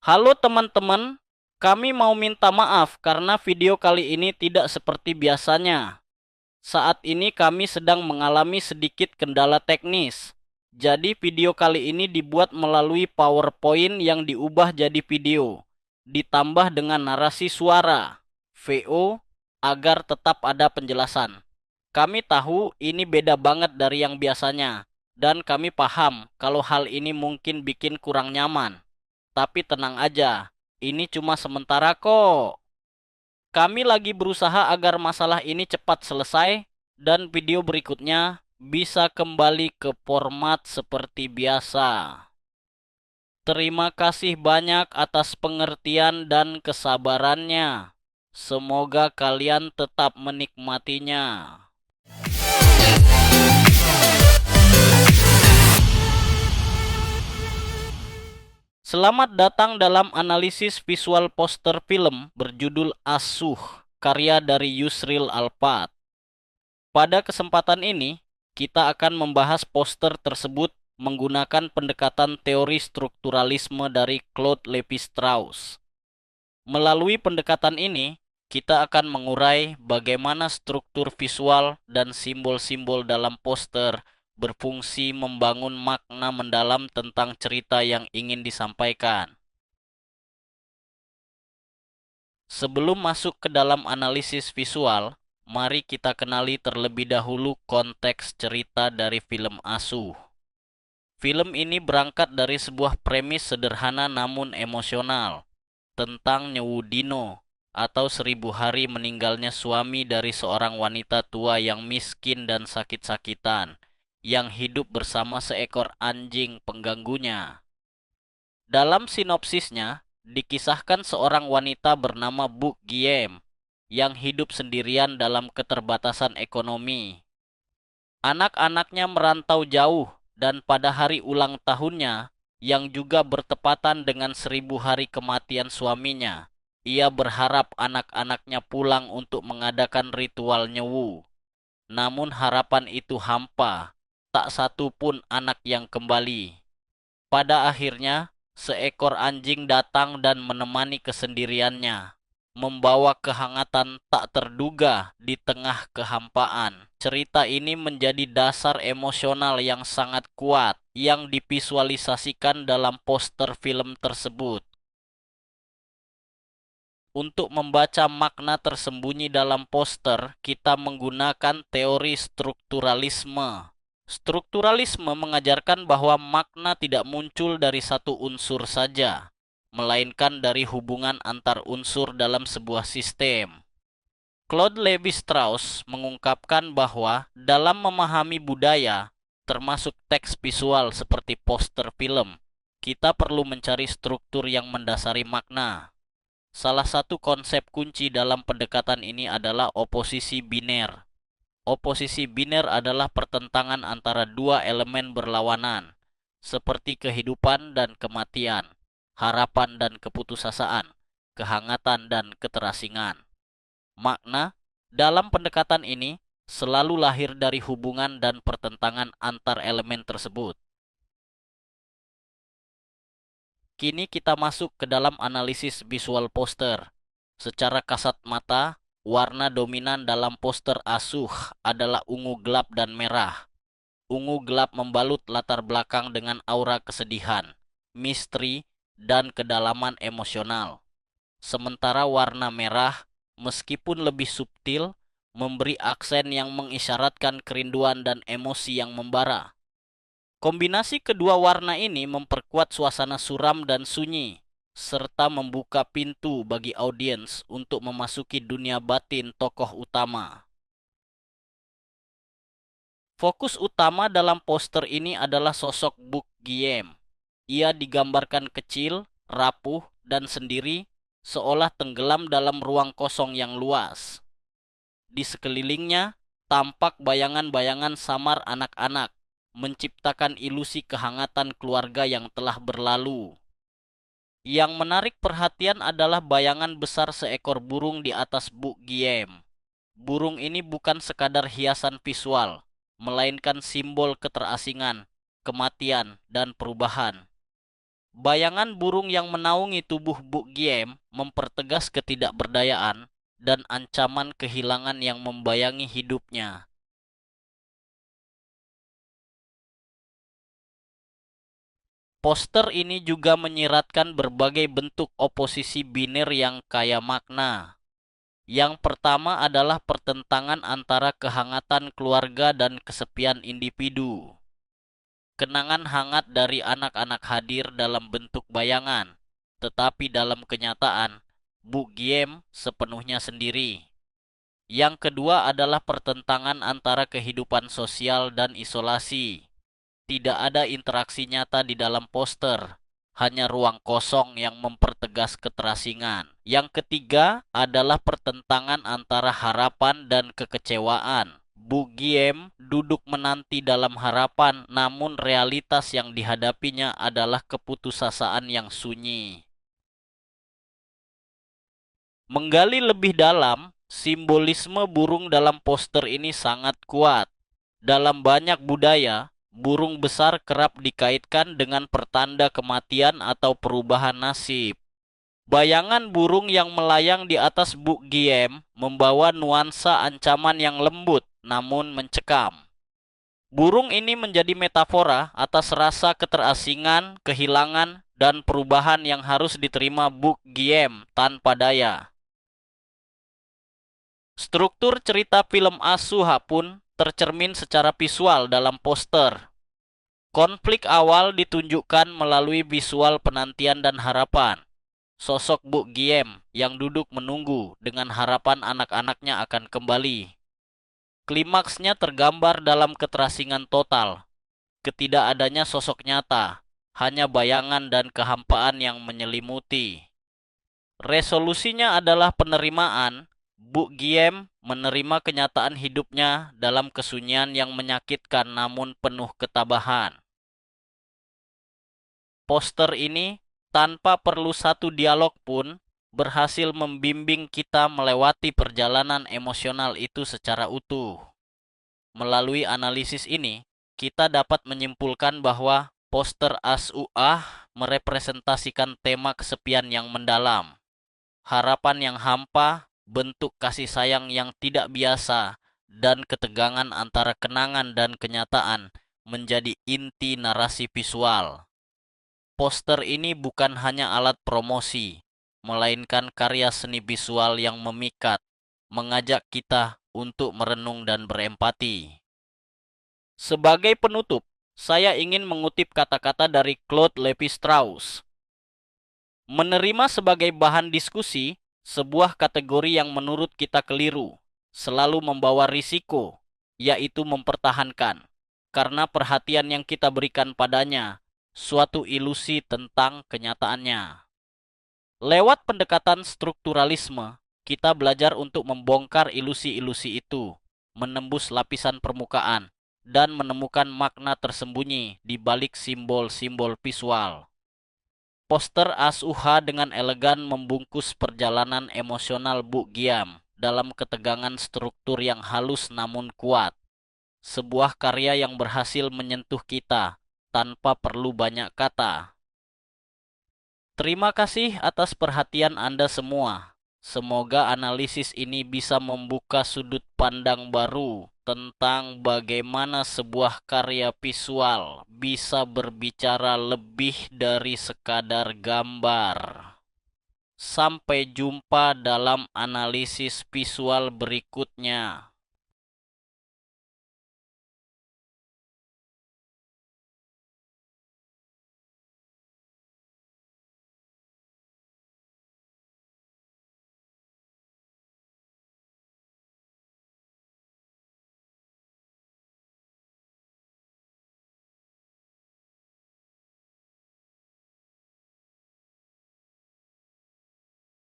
Halo teman-teman, kami mau minta maaf karena video kali ini tidak seperti biasanya. Saat ini kami sedang mengalami sedikit kendala teknis. Jadi video kali ini dibuat melalui PowerPoint yang diubah jadi video, ditambah dengan narasi suara, VO, agar tetap ada penjelasan. Kami tahu ini beda banget dari yang biasanya, dan kami paham kalau hal ini mungkin bikin kurang nyaman. Tapi tenang aja, ini cuma sementara kok. Kami lagi berusaha agar masalah ini cepat selesai dan video berikutnya bisa kembali ke format seperti biasa. Terima kasih banyak atas pengertian dan kesabarannya. Semoga kalian tetap menikmatinya. Selamat datang dalam analisis visual poster film berjudul Asuh, karya dari Yusril Alfat. Pada kesempatan ini, kita akan membahas poster tersebut menggunakan pendekatan teori strukturalisme dari Claude Lévi-Strauss. Melalui pendekatan ini, kita akan mengurai bagaimana struktur visual dan simbol-simbol dalam poster berfungsi membangun makna mendalam tentang cerita yang ingin disampaikan. Sebelum masuk ke dalam analisis visual, mari kita kenali terlebih dahulu konteks cerita dari film Asuh. Film ini berangkat dari sebuah premis sederhana namun emosional, tentang Nyewu Dino, atau 1.000 hari meninggalnya suami dari seorang wanita tua yang miskin dan sakit-sakitan, yang hidup bersama seekor anjing pengganggunya. Dalam sinopsisnya, dikisahkan seorang wanita bernama Bu Giem yang hidup sendirian dalam keterbatasan ekonomi. Anak-anaknya merantau jauh dan pada hari ulang tahunnya, yang juga bertepatan dengan 1.000 hari kematian suaminya, ia berharap anak-anaknya pulang untuk mengadakan ritual nyewu. Namun harapan itu hampa, tak satu pun anak yang kembali. Pada akhirnya, seekor anjing datang dan menemani kesendiriannya, membawa kehangatan tak terduga di tengah kehampaan. Cerita ini menjadi dasar emosional yang sangat kuat yang divisualisasikan dalam poster film tersebut. Untuk membaca makna tersembunyi dalam poster, kita menggunakan teori strukturalisme. Strukturalisme mengajarkan bahwa makna tidak muncul dari satu unsur saja, melainkan dari hubungan antar unsur dalam sebuah sistem. Claude Lévi-Strauss mengungkapkan bahwa dalam memahami budaya, termasuk teks visual seperti poster film, kita perlu mencari struktur yang mendasari makna. Salah satu konsep kunci dalam pendekatan ini adalah oposisi biner. Oposisi biner adalah pertentangan antara dua elemen berlawanan, seperti kehidupan dan kematian, harapan dan keputusasaan, kehangatan dan keterasingan. Makna dalam pendekatan ini selalu lahir dari hubungan dan pertentangan antar elemen tersebut. Kini kita masuk ke dalam analisis visual poster. Secara kasat mata, warna dominan dalam poster Asuh adalah ungu gelap dan merah. Ungu gelap membalut latar belakang dengan aura kesedihan, misteri, dan kedalaman emosional. Sementara warna merah, meskipun lebih subtil, memberi aksen yang mengisyaratkan kerinduan dan emosi yang membara. Kombinasi kedua warna ini memperkuat suasana suram dan sunyi, serta membuka pintu bagi audiens untuk memasuki dunia batin tokoh utama. Fokus utama dalam poster ini adalah sosok Buk Giem. Ia digambarkan kecil, rapuh, dan sendiri, seolah tenggelam dalam ruang kosong yang luas. Di sekelilingnya, tampak bayangan-bayangan samar anak-anak, menciptakan ilusi kehangatan keluarga yang telah berlalu. Yang menarik perhatian adalah bayangan besar seekor burung di atas Buk Giem. Burung ini bukan sekadar hiasan visual, melainkan simbol keterasingan, kematian, dan perubahan. Bayangan burung yang menaungi tubuh Bu Giem mempertegas ketidakberdayaan dan ancaman kehilangan yang membayangi hidupnya. Poster ini juga menyiratkan berbagai bentuk oposisi biner yang kaya makna. Yang pertama adalah pertentangan antara kehangatan keluarga dan kesepian individu. Kenangan hangat dari anak-anak hadir dalam bentuk bayangan, tetapi dalam kenyataan, Bu Giem sepenuhnya sendiri. Yang kedua adalah pertentangan antara kehidupan sosial dan isolasi. Tidak ada interaksi nyata di dalam poster, hanya ruang kosong yang mempertegas keterasingan. Yang ketiga adalah pertentangan antara harapan dan kekecewaan. Bu Giem duduk menanti dalam harapan, namun realitas yang dihadapinya adalah keputusasaan yang sunyi. Menggali lebih dalam, simbolisme burung dalam poster ini sangat kuat. Dalam banyak budaya, burung besar kerap dikaitkan dengan pertanda kematian atau perubahan nasib. Bayangan burung yang melayang di atas Bu Giem membawa nuansa ancaman yang lembut namun mencekam. Burung ini menjadi metafora atas rasa keterasingan, kehilangan, dan perubahan yang harus diterima Bu Giem tanpa daya. Struktur cerita film Asuha pun tercermin secara visual dalam poster. Konflik awal ditunjukkan melalui visual penantian dan harapan. Sosok Bu Giem yang duduk menunggu dengan harapan anak-anaknya akan kembali. Klimaksnya tergambar dalam keterasingan total. Ketidakadanya sosok nyata, hanya bayangan dan kehampaan yang menyelimuti. Resolusinya adalah penerimaan. Bu Giem menerima kenyataan hidupnya dalam kesunyian yang menyakitkan namun penuh ketabahan. Poster ini, tanpa perlu satu dialog pun, berhasil membimbing kita melewati perjalanan emosional itu secara utuh. Melalui analisis ini, kita dapat menyimpulkan bahwa poster As-U'ah merepresentasikan tema kesepian yang mendalam, harapan yang hampa, bentuk kasih sayang yang tidak biasa, dan ketegangan antara kenangan dan kenyataan menjadi inti narasi visual. Poster ini bukan hanya alat promosi, melainkan karya seni visual yang memikat, mengajak kita untuk merenung dan berempati. Sebagai penutup, saya ingin mengutip kata-kata dari Claude Lévi-Strauss. Menerima sebagai bahan diskusi sebuah kategori yang menurut kita keliru, selalu membawa risiko, yaitu mempertahankan, karena perhatian yang kita berikan padanya, suatu ilusi tentang kenyataannya. Lewat pendekatan strukturalisme, kita belajar untuk membongkar ilusi-ilusi itu, menembus lapisan permukaan, dan menemukan makna tersembunyi di balik simbol-simbol visual. Poster As-Uha dengan elegan membungkus perjalanan emosional Bu Giem dalam ketegangan struktur yang halus namun kuat. Sebuah karya yang berhasil menyentuh kita tanpa perlu banyak kata. Terima kasih atas perhatian Anda semua. Semoga analisis ini bisa membuka sudut pandang baru tentang bagaimana sebuah karya visual bisa berbicara lebih dari sekadar gambar. Sampai jumpa dalam analisis visual berikutnya.